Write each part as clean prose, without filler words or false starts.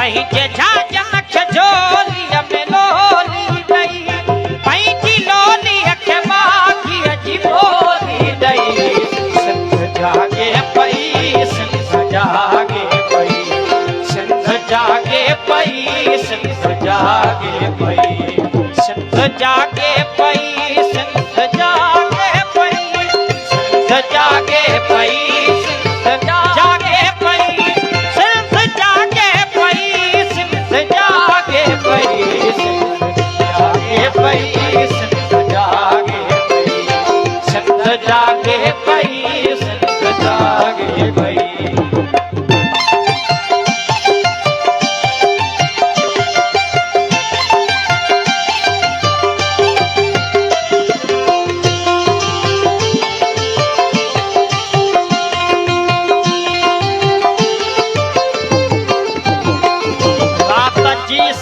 पंहिंजे झांझन खे झोलीअ में लोली ॾई पंहिंजी लोलीअ खे माखीअ जी ॿोली ॾई सिंध जागे पई सिंध जागे पई सिंध जागे पई सिंध जागे पई सिंध जागे पई सिंध जागे पई सिंध जागे पई सिंध जागे पई सिंध जागे पई सिंध जागे पई सिंध जागे पई सिंध जागे पई सिंध जागे पई।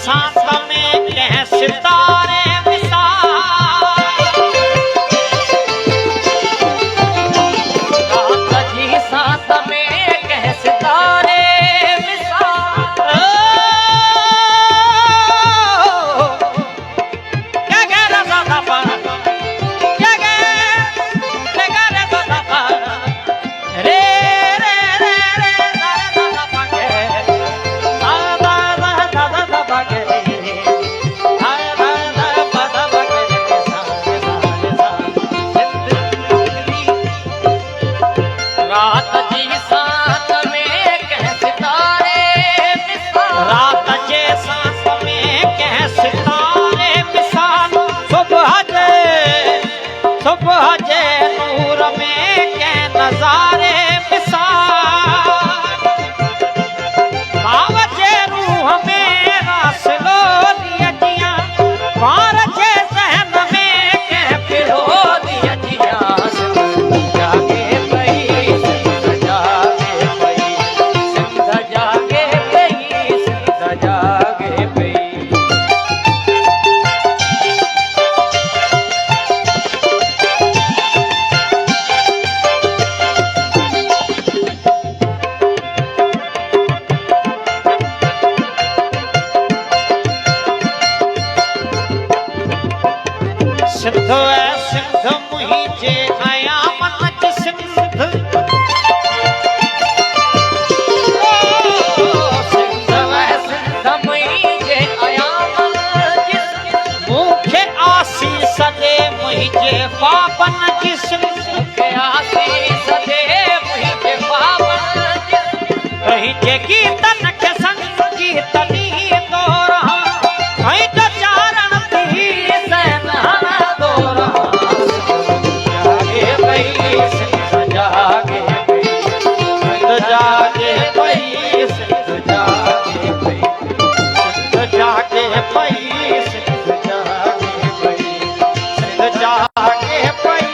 सांस में कह सितारे मिसाल रात जी सांस में कह सितारे मिसाल क्या कह रहा था पा क्या कह रहा था रे रे रे रे दादा पाके रात जी सांस में कह सितारे मिसाल रात जे सांस में कह सितारे मिसाल सुबह जे नूर में कह नजारे मिसाल भाव जे रूह में रास लोलिया जिया पार जे ज़हन में कह पिरोलिया जिया सिंध जागे पई सिंध जागे पई सिंध जागे पई सिंध जागे पई। सिंध है सिंध मुहिंजे आया मन च सिंध सिंध है सिंध मुहिंजे आया मन च मूंखे आसीस दे मुहिंजे पापन जी सिंध मूंखे आसीस दे मुहिंजे पापन जी पंहिंजे गीतन खे संगीतनी तो रहा पंहिंजो चारण थी सैनाना सिंध जागे पई सिंध जागे पई सिंध जागे पई सिंध जागे पई सिंध जागे पई